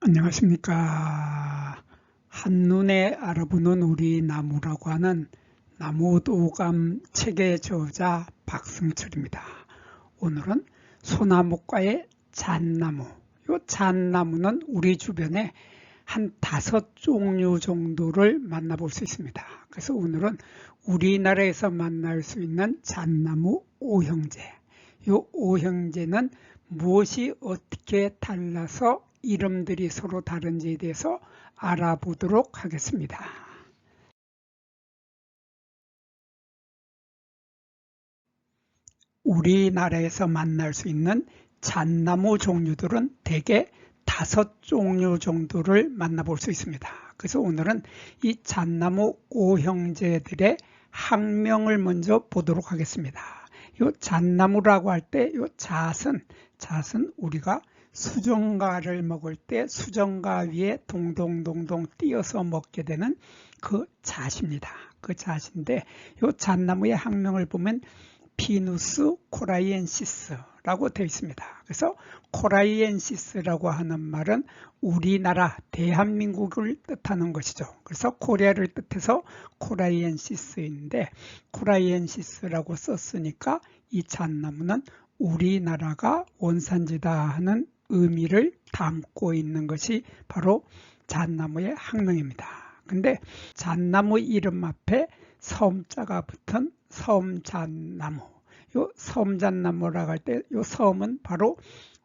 안녕하십니까. 한눈에 알아보는 우리 나무라고 하는 나무도감 책의 저자 박승철입니다. 오늘은 소나무과의 잣나무. 이 잣나무는 우리 주변에 한 5종류 정도를 만나볼 수 있습니다. 그래서 오늘은 우리나라에서 만날 수 있는 잣나무 5형제. 이 5형제는 무엇이 어떻게 달라서 이름들이 서로 다른지에 대해서 알아보도록 하겠습니다. 우리나라에서 만날 수 있는 잣나무 종류들은 대개 5종류 정도를 만나볼 수 있습니다. 그래서 오늘은 이 잣나무 5형제들의 학명을 먼저 보도록 하겠습니다. 이 잣나무라고 할 때 이 잣은 우리가 수정과를 먹을 때 수정과 위에 동동동동 띄어서 먹게 되는 그 잣입니다. 그 잣인데 이 잣나무의 학명을 보면 피누스 코라이엔시스라고 되어 있습니다. 그래서 코라이엔시스라고 하는 말은 우리나라 대한민국을 뜻하는 것이죠. 그래서 코리아를 뜻해서 코라이엔시스인데 코라이엔시스라고 썼으니까 이 잣나무는 우리나라가 원산지다 하는 의미를 담고 있는 것이 바로 잣나무의 학명입니다. 근데 잣나무 이름 앞에 섬자가 붙은 섬잣나무. 요 섬잣나무라고 할 때 요 섬은 바로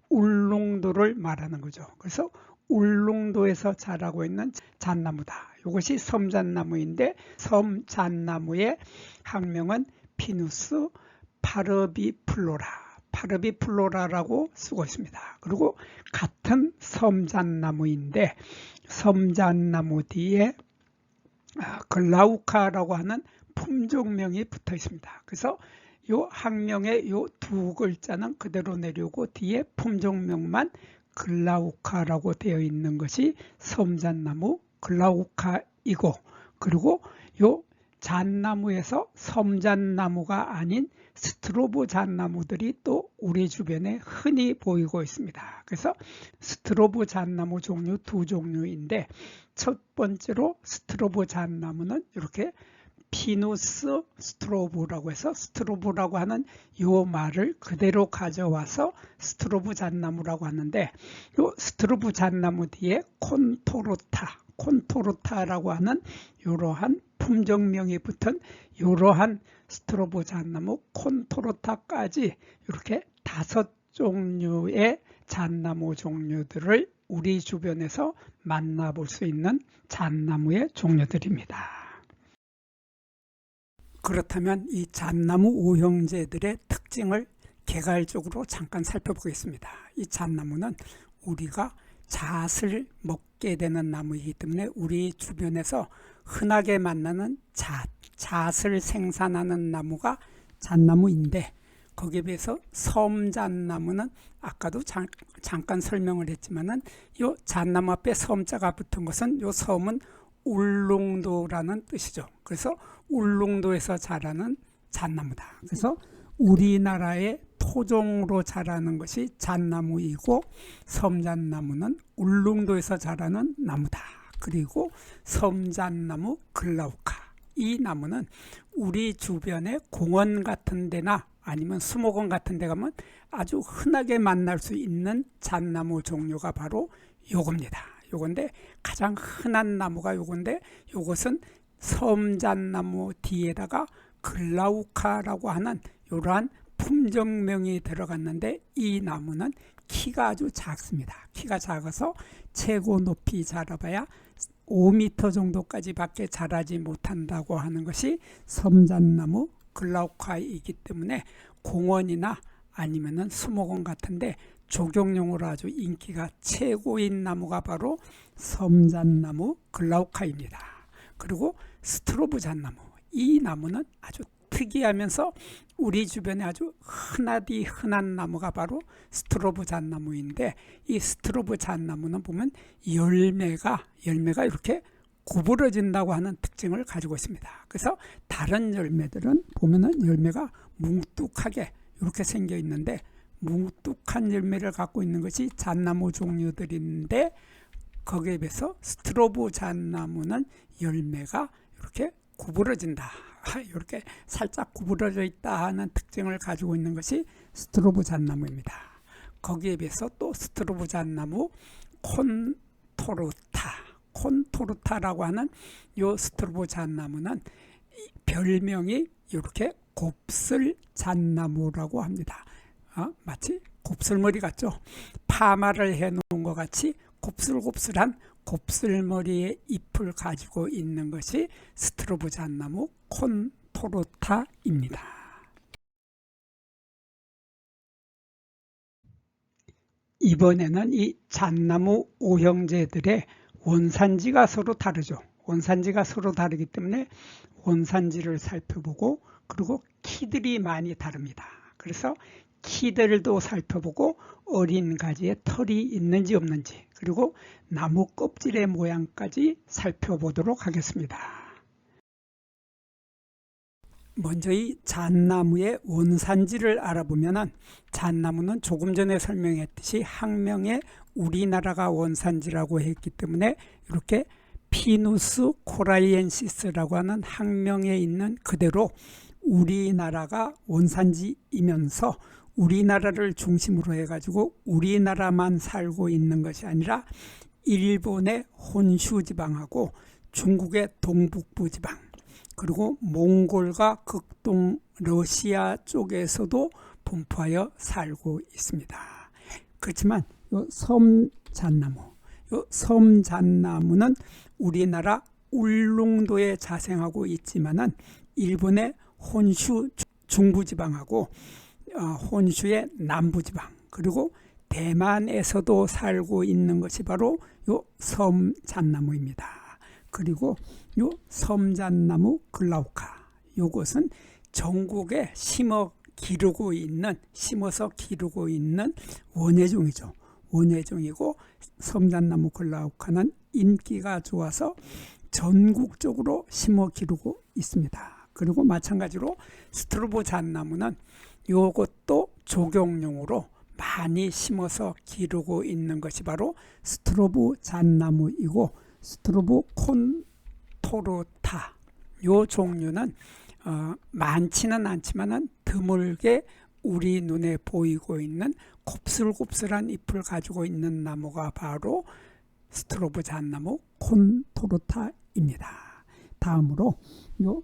울릉도를 말하는 거죠. 그래서 울릉도에서 자라고 있는 잣나무다. 이것이 섬잣나무인데 섬잣나무의 학명은 피누스 파르비플로라라고 쓰고 있습니다. 그리고 같은 섬잣나무인데 섬잣나무 뒤에 글라우카라고 하는 품종명이 붙어 있습니다. 그래서 이 학명의 이 두 글자는 그대로 내려오고 뒤에 품종명만 글라우카라고 되어 있는 것이 섬잣나무 글라우카이고, 그리고 이 잣나무에서 섬잣나무가 아닌 스트로브 잣나무들이 또 우리 주변에 흔히 보이고 있습니다. 그래서 스트로브 잣나무 종류 2종류인데 첫 번째로 스트로브 잣나무는 이렇게 피누스 스트로브라고 해서 스트로브라고 하는 이 말을 그대로 가져와서 스트로브 잣나무라고 하는데 이 스트로브 잣나무 뒤에 콘토르타라고 하는 이러한 품종명이 붙은 이러한 스트로브 잣나무 콘토르타까지 이렇게 5종류의 잣나무 종류들을 우리 주변에서 만나볼 수 있는 잣나무의 종류들입니다. 그렇다면 이 잣나무 5형제들의 특징을 개괄적으로 잠깐 살펴보겠습니다. 이 잣나무는 우리가 잣을 먹게 되는 나무이기 때문에 우리 주변에서 흔하게 만나는 잣을 생산하는 나무가 잣나무인데 거기에 비해서 섬잣나무는 아까도 잠깐 설명을 했지만은 이 잣나무 앞에 섬자가 붙은 것은 이 섬은 울릉도라는 뜻이죠. 그래서 울릉도에서 자라는 잣나무다. 그래서 우리나라의 토종으로 자라는 것이 잣나무이고 섬잣나무는 울릉도에서 자라는 나무다. 그리고 섬잣나무 글라우카, 이 나무는 우리 주변의 공원 같은 데나 아니면 수목원 같은 데 가면 아주 흔하게 만날 수 있는 잣나무 종류가 바로 요겁니다. 요건데 가장 흔한 나무가 요건데 요것은 섬잣나무 뒤에다가 글라우카라고 하는 이러한 품종명이 들어갔는데 이 나무는 키가 아주 작습니다. 키가 작아서 최고 높이 자라봐야 5m 정도까지 밖에 자라지 못한다고 하는 것이 섬잣나무 글라우카이기 때문에 공원이나 아니면은 수목원 같은데 조경용으로 아주 인기가 최고인 나무가 바로 섬잣나무 글라우카입니다. 그리고 스트로브 잣나무, 이 나무는 아주 특이하면서 우리 주변에 아주 흔한 나무가 바로 스트로브 잣나무인데 이 스트로브 잣나무는 보면 열매가 이렇게 구부러진다고 하는 특징을 가지고 있습니다. 그래서 다른 열매들은 보면은 열매가 뭉뚝하게 이렇게 생겨 있는데 뭉뚝한 열매를 갖고 있는 것이 잣나무 종류들인데 거기에 비해서 스트로브 잣나무는 열매가 이렇게 구부러진다, 이렇게 살짝 구부러져 있다 하는 특징을 가지고 있는 것이 스트로브 잣나무입니다. 거기에 비해서 또 스트로브 잣나무 콘토르타라고 하는 요 스트로브 잣나무는 별명이 이렇게 곱슬 잣나무라고 합니다. 마치 곱슬머리 같죠? 파마를 해 놓은 것 같이 곱슬곱슬한 곱슬머리의 잎을 가지고 있는 것이 스트로브 잣나무 콘토르타입니다. 이번에는 이 잣나무 오형제들의 원산지가 서로 다르죠. 원산지가 서로 다르기 때문에 원산지를 살펴보고, 그리고 키들이 많이 다릅니다. 그래서 키들도 살펴보고 어린 가지에 털이 있는지 없는지, 그리고 나무 껍질의 모양까지 살펴보도록 하겠습니다. 먼저 이 잣나무의 원산지를 알아보면, 잣나무는 조금 전에 설명했듯이 학명에 우리나라가 원산지라고 했기 때문에 이렇게 피누스 코라이엔시스라고 하는 학명에 있는 그대로 우리나라가 원산지이면서 우리나라를 중심으로 해가지고 우리나라만 살고 있는 것이 아니라 일본의 혼슈 지방하고 중국의 동북부 지방, 그리고 몽골과 극동 러시아 쪽에서도 분포하여 살고 있습니다. 그렇지만 이 섬잣나무는 우리나라 울릉도에 자생하고 있지만은 일본의 혼슈 중부지방하고 혼슈의 남부지방, 그리고 대만에서도 살고 있는 것이 바로 요 섬잣나무입니다. 그리고 요 섬잣나무 글라우카, 요것은 전국에 심어서 기르고 있는 원예종이죠. 원예종이고 섬잣나무 글라우카는 인기가 좋아서 전국적으로 심어 기르고 있습니다. 그리고 마찬가지로 스트로브 잣나무는 이것도 조경용으로 많이 심어서 기르고 있는 것이 바로 스트로브 잣나무이고, 스트로브 콘토르타, 요 종류는 많지는 않지만 드물게 우리 눈에 보이고 있는 곱슬곱슬한 잎을 가지고 있는 나무가 바로 스트로브 잣나무 콘토르타입니다. 다음으로 요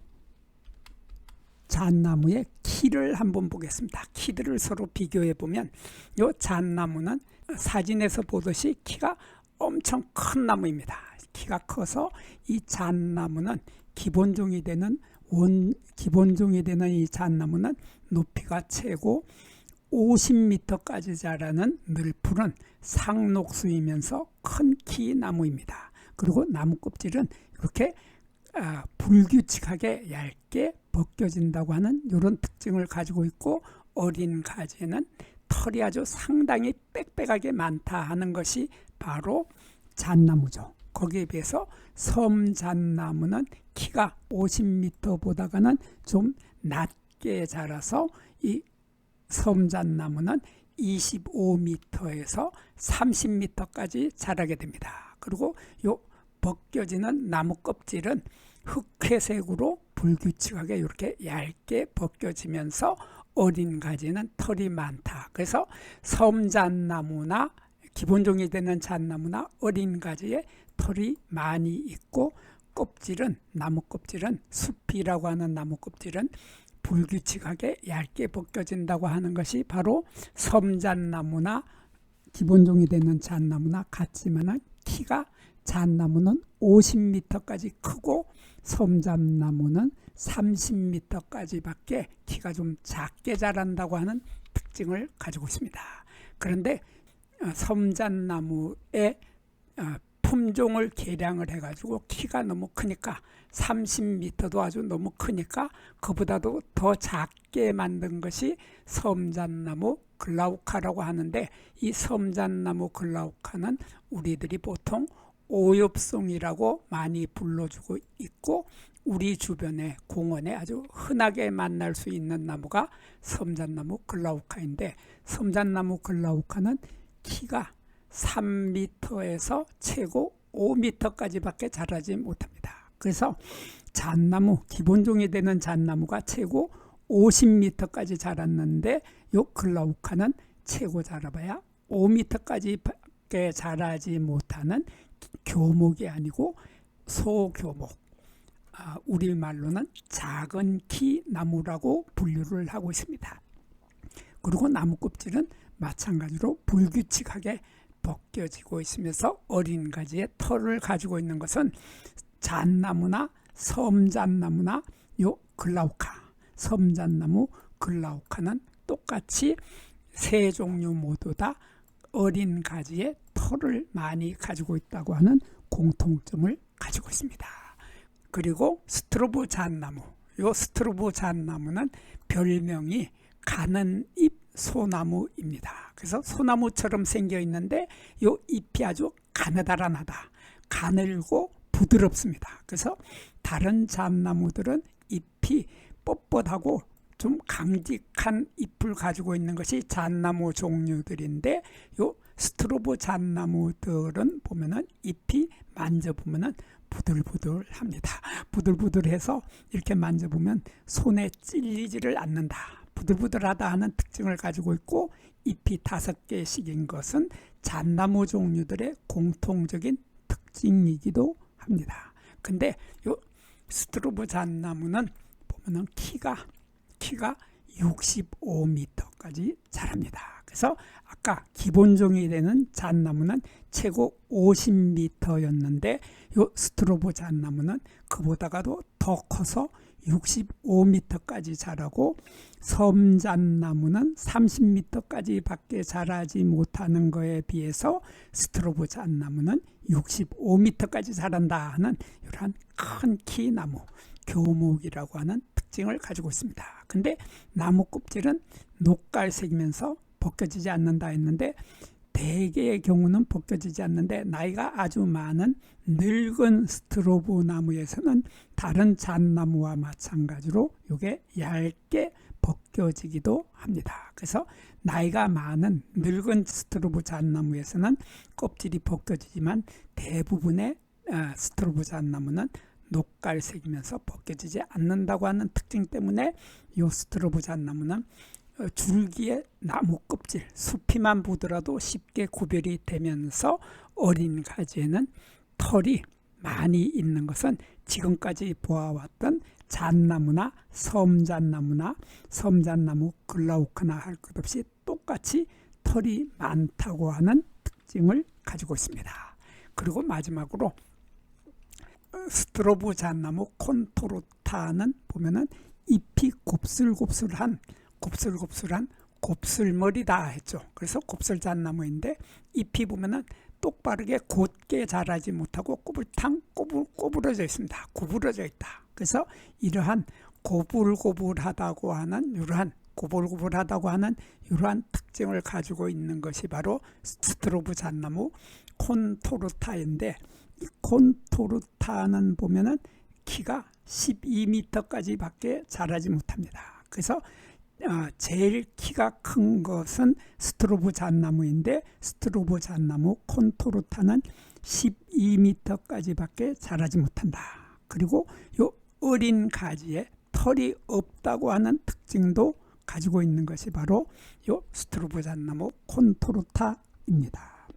잣나무의 키를 한번 보겠습니다. 키들을 서로 비교해 보면 이 잣나무는 사진에서 보듯이 키가 엄청 큰 나무입니다. 키가 커서 이 잣나무는 기본종이 되는 이 잣나무는 높이가 최고 50m까지 자라는 늘푸른 상록수이면서 큰 키 나무입니다. 그리고 나무 껍질은 이렇게 불규칙하게 얇게 벗겨진다고 하는 이런 특징을 가지고 있고, 어린 가지에는 털이 아주 상당히 빽빽하게 많다 하는 것이 바로 잣나무죠. 거기에 비해서 섬잣나무는 키가 50m보다는 좀 낮게 자라서 이 섬잣나무는 25m에서 30m까지 자라게 됩니다. 그리고 요 벗겨지는 나무 껍질은 흑회색으로 불규칙하게 이렇게 얇게 벗겨지면서 어린 가지는 털이 많다. 그래서 섬잣나무나 기본종이 되는 잣나무나 어린 가지에 털이 많이 있고, 나무 껍질은 숲이라고 하는 나무 껍질은 불규칙하게 얇게 벗겨진다고 하는 것이 바로 섬잣나무나 기본종이 되는 잣나무나 같지만 키가 잣나무는 50m까지 크고 섬잣나무는 30m까지밖에 키가 좀 작게 자란다고 하는 특징을 가지고 있습니다. 그런데 섬잣나무의 품종을 개량을 해가지고 키가 너무 크니까 30m도 아주 너무 크니까 그보다도 더 작게 만든 것이 섬잣나무 글라우카라고 하는데, 이 섬잣나무 글라우카는 우리들이 보통 오엽송이라고 많이 불러주고 있고, 우리 주변의 공원에 아주 흔하게 만날 수 있는 나무가 섬잣나무 글라우카인데, 섬잣나무 글라우카는 키가 3m에서 최고 5m까지밖에 자라지 못합니다. 그래서 잣나무, 기본종이 되는 잣나무가 최고 50m까지 자랐는데 요 글라우카는 최고 자라봐야 5m까지밖에 자라지 못하는 교목이 아니고 소교목, 우리말로는 작은 키 나무라고 분류를 하고 있습니다. 그리고 나무 껍질은 마찬가지로 불규칙하게 벗겨지고 있으면서 어린 가지의 털을 가지고 있는 것은 잣나무나 섬잣나무나 요 글라우카, 섬잣나무, 글라우카는 똑같이 세 종류 모두 다 어린 가지의 털을 많이 가지고 있다고 하는 공통점을 가지고 있습니다. 그리고 스트로브 잣나무, 요 스트로브 잣나무는 별명이 가는 잎 소나무입니다. 그래서 소나무처럼 생겨 있는데 요 잎이 아주 가느다란하다, 가늘고 부드럽습니다. 그래서 다른 잣나무들은 잎이 뻣뻣하고 좀 강직한 잎을 가지고 있는 것이 잣나무 종류들인데 요 스트로브 잣나무들은 보면은 잎이 만져보면은 부들부들합니다. 부들부들해서 이렇게 만져보면 손에 찔리지를 않는다, 부들부들하다 하는 특징을 가지고 있고, 잎이 5개씩인 것은 잣나무 종류들의 공통적인 특징이기도 합니다. 근데 요 스트로브 잣나무는 보면은 키가 65m까지 자랍니다. 그래서 아까 기본종이 되는 잣나무는 최고 50m였는데 요 스트로브 잣나무는 그보다가도 더 커서 65m까지 자라고, 섬잣나무는 30m까지 밖에 자라지 못하는 것에 비해서 스트로브 잣나무는 65m까지 자란다 하는 이러한 큰 키 나무, 교목이라고 하는 특징을 가지고 있습니다. 근데 나무 껍질은 녹갈색이면서 벗겨지지 않는다 했는데, 대개의 경우는 벗겨지지 않는데 나이가 아주 많은 늙은 스트로브 나무에서는 다른 잣나무와 마찬가지로 이게 얇게 벗겨지기도 합니다. 그래서 나이가 많은 늙은 스트로브 잣나무에서는 껍질이 벗겨지지만 대부분의 스트로브 잣나무는 녹갈색이면서 벗겨지지 않는다고 하는 특징 때문에 이 스트로브 잣나무는 줄기의 나무 껍질, 숲이만 보더라도 쉽게 구별이 되면서 어린 가지에는 털이 많이 있는 것은 지금까지 보아왔던 잣나무나 섬잣나무나 섬잣나무, 글라우카나 할 것 없이 똑같이 털이 많다고 하는 특징을 가지고 있습니다. 그리고 마지막으로 스트로브 잣나무 콘토르타는 보면은 잎이 곱슬곱슬한 곱슬머리다 했죠. 그래서 곱슬잣나무인데 잎이 보면은 똑바르게 곧게 자라지 못하고 꼬부러져 있습니다. 구부러져 있다. 그래서 이러한 고불고불하다고 하는 이러한 특징을 가지고 있는 것이 바로 스트로브 잣나무 콘토르타인데, 이 콘토르타는 보면은 키가 12m까지밖에 자라지 못합니다. 그래서 제일 키가 큰 것은 스트로브 잣나무인데 스트로브 잣나무 콘토르타는 12m까지밖에 자라지 못한다. 그리고 요 어린 가지에 털이 없다고 하는 특징도 가지고 있는 것이 바로 요 스트로브 잣나무 콘토르타입니다.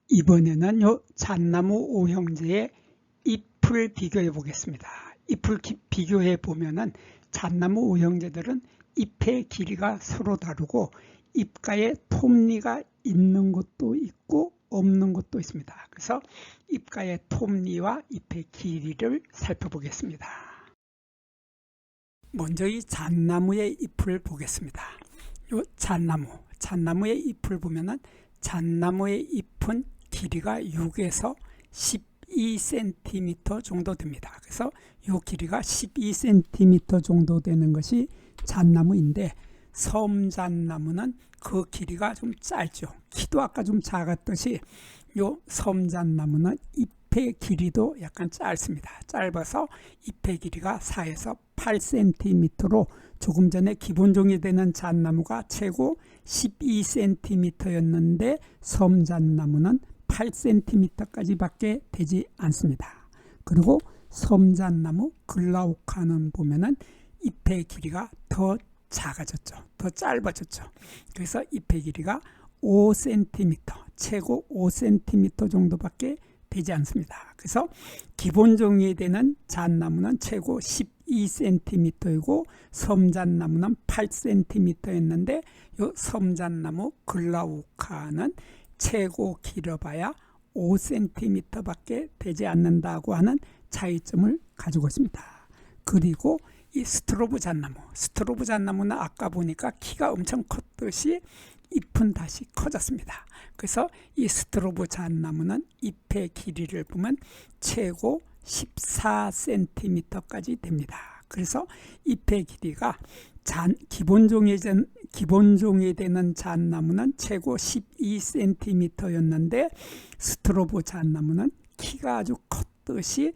이번에는 요 잣나무 오형제의 잎을 비교해 보겠습니다. 잎을 비교해 보면은 잣나무 오형제들은 잎의 길이가 서로 다르고 잎가에 톱니가 있는 것도 있고 없는 것도 있습니다. 그래서 잎가의 톱니와 잎의 길이를 살펴보겠습니다. 먼저 이 잣나무의 잎을 보겠습니다. 요 잣나무의 잎을 보면은 잣나무의 잎은 길이가 6에서 12cm 정도 됩니다. 그래서 이 길이가 12cm 정도 되는 것이 잣나무인데, 섬잣나무는 그 길이가 좀 짧죠. 키도 아까 좀 작았듯이 이 섬잣나무는 잎의 길이도 약간 짧습니다. 짧아서 잎의 길이가 4에서 8cm로 조금 전에 기본종이 되는 잣나무가 최고 12cm였는데 섬잣나무는 8cm까지밖에 되지 않습니다. 그리고 섬잣나무 글라우카는 보면은 잎의 길이가 더 작아졌죠. 더 짧아졌죠. 그래서 잎의 길이가 5cm, 최고 5cm 정도밖에 되지 않습니다. 그래서 기본 종이 되는 잣나무는 최고 12cm이고 섬잣나무는 8cm였는데 이 섬잣나무 글라우카는 최고 길어봐야 5cm밖에 되지 않는다고 하는 차이점을 가지고 있습니다. 그리고 이 스트로브 잣나무는 아까 보니까 키가 엄청 컸듯이 잎은 다시 커졌습니다. 그래서 이 스트로브 잣나무는 잎의 길이를 보면 최고 14cm까지 됩니다. 그래서 잎의 길이가 기본종이 되는 잣나무는 최고 12cm였는데 스트로브 잣나무는 키가 아주 컸듯이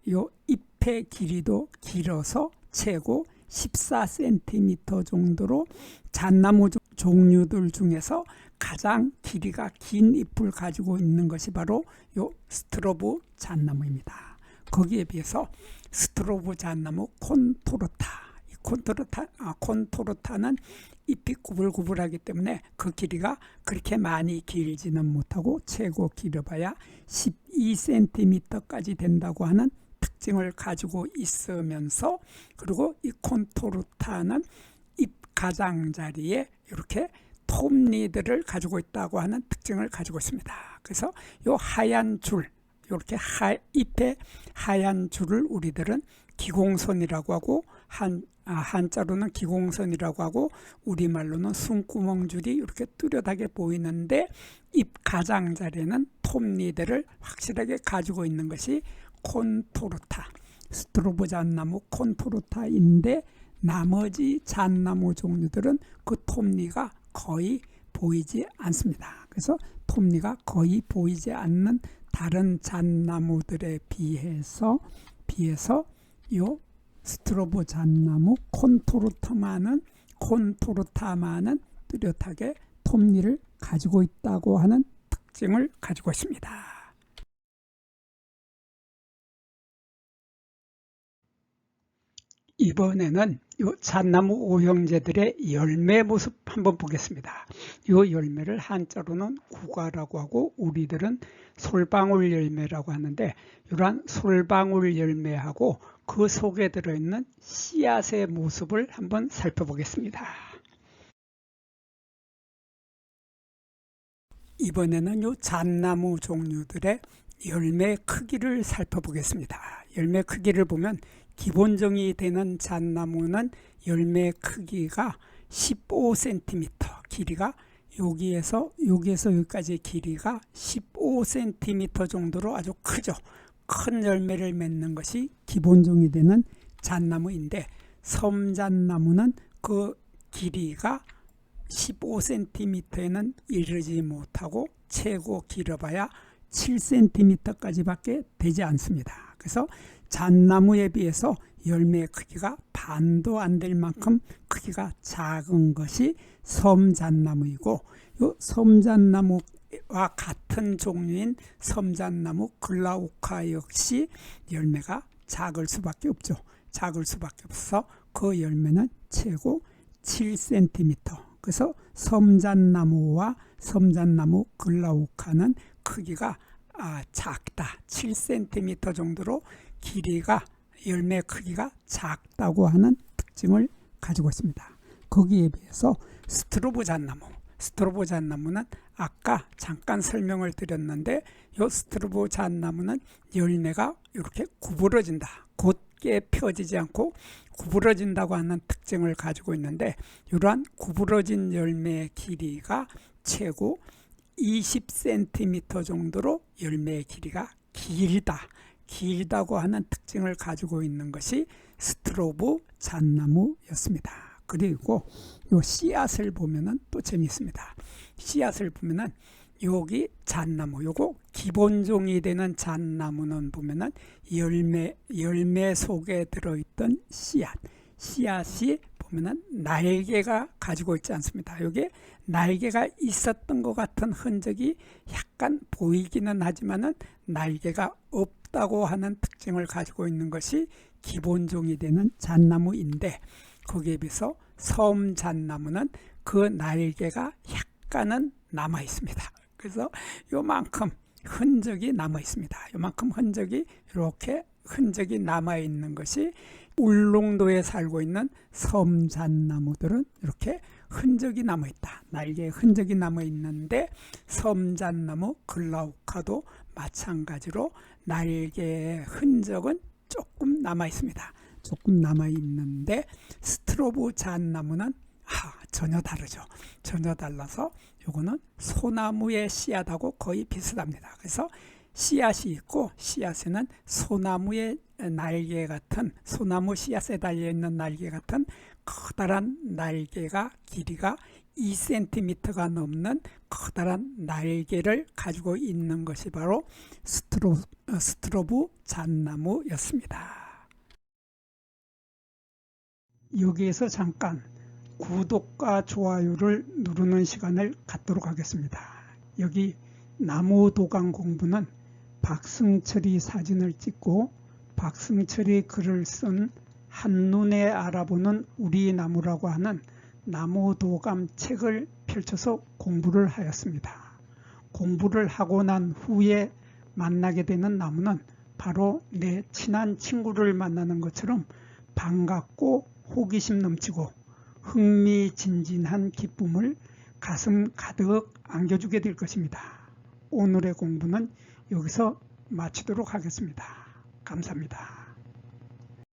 요 잎의 길이도 길어서 최고 14cm 정도로 잣나무 종류들 중에서 가장 길이가 긴 잎을 가지고 있는 것이 바로 요 스트로브 잣나무입니다. 거기에 비해서 스트로브 잣나무 콘토르타는 잎이 구불구불하기 때문에 그 길이가 그렇게 많이 길지는 못하고 최고 길어봐야 12cm까지 된다고 하는 특징을 가지고 있으면서, 그리고 이 콘토르타는 잎 가장자리에 이렇게 톱니들을 가지고 있다고 하는 특징을 가지고 있습니다. 그래서 이 하얀 줄, 이렇게 잎의 하얀 줄을 우리들은 기공선이라고 하고 한자로는 기공선이라고 하고 우리말로는 숨구멍줄이 이렇게 뚜렷하게 보이는데 잎 가장자리에는 톱니들을 확실하게 가지고 있는 것이 콘토르타, 스트로브 잣나무 콘토르타인데 나머지 잣나무 종류들은 그 톱니가 거의 보이지 않습니다. 그래서 톱니가 거의 보이지 않는 다른 잣나무들에 비해서 요 스트로브 잣나무 콘토르타만은 뚜렷하게 톱니를 가지고 있다고 하는 특징을 가지고 있습니다. 이번에는 이 잣나무 오형제들의 열매 모습 한번 보겠습니다. 이 열매를 한자로는 구과라고 하고 우리들은 솔방울 열매라고 하는데, 이러한 솔방울 열매하고 그 속에 들어있는 씨앗의 모습을 한번 살펴보겠습니다. 이번에는 이 잣나무 종류들의 열매 크기를 살펴보겠습니다. 열매 크기를 보면 기본종이 되는 잣나무는 열매 크기가 15cm, 길이가 여기에서 여기까지 길이가 15cm 정도로 아주 크죠. 큰 열매를 맺는 것이 기본종이 되는 잣나무인데, 섬잣나무는 그 길이가 15cm에는 이르지 못하고 최고 길어봐야 7cm까지밖에 되지 않습니다. 그래서 잣나무에 비해서 열매 크기가 반도 안 될 만큼 크기가 작은 것이 섬잣나무이고, 이 섬잣나무와 같은 종류인 섬잣나무 글라우카 역시 열매가 작을 수밖에 없죠. 작을 수밖에 없어서 그 열매는 최고 7cm. 그래서 섬잣나무와 섬잣나무 글라우카는 크기가 작다. 7cm 정도로 열매 크기가 작다고 하는 특징을 가지고 있습니다. 거기에 비해서 스트로브 잣나무는 아까 잠깐 설명을 드렸는데, 이 스트로브 잣나무는 열매가 이렇게 구부러진다. 곧게 펴지지 않고 구부러진다고 하는 특징을 가지고 있는데, 이러한 구부러진 열매의 길이가 최고 20cm 정도로 열매의 길이가 길다고 하는 특징을 가지고 있는 것이 스트로브 잣나무였습니다. 그리고 이 씨앗을 보면은 또 재미있습니다. 씨앗을 보면은 여기 잣나무, 요거 기본종이 되는 잣나무는 보면은 열매 속에 들어있던 씨앗이 보면은 날개가 가지고 있지 않습니다. 여기 날개가 있었던 것 같은 흔적이 약간 보이기는 하지만은 날개가 없다고 하는 특징을 가지고 있는 것이 기본종이 되는 잣나무인데, 거기에 비해서 섬잣나무는 그 날개가 약간은 남아 있습니다. 그래서 요만큼 흔적이 남아 있습니다. 요만큼 흔적이, 이렇게 흔적이 남아 있는 것이 울릉도에 살고 있는 섬잣나무들은 이렇게 흔적이 남아 있다. 날개에 흔적이 남아 있는데, 섬잣나무 글라우카도 마찬가지로 날개의 흔적은 조금 남아 있습니다. 조금 남아 있는데, 스트로브 잣나무는 전혀 다르죠. 전혀 달라서 요거는 소나무의 씨앗하고 거의 비슷합니다. 그래서 씨앗이 있고, 씨앗에는 소나무의 날개 같은, 소나무 씨앗에 달려있는 날개 같은 커다란 날개가, 길이가 2cm가 넘는 커다란 날개를 가지고 있는 것이 바로 스트로브 잣나무였습니다. 여기에서 잠깐 구독과 좋아요를 누르는 시간을 갖도록 하겠습니다. 여기 나무도감 공부는 박승철이 사진을 찍고 박승철이 글을 쓴 한눈에 알아보는 우리 나무라고 하는 나무도감 책을 펼쳐서 공부를 하였습니다. 공부를 하고 난 후에 만나게 되는 나무는 바로 내 친한 친구를 만나는 것처럼 반갑고 호기심 넘치고 흥미진진한 기쁨을 가슴 가득 안겨주게 될 것입니다. 오늘의 공부는 여기서 마치도록 하겠습니다. 감사합니다.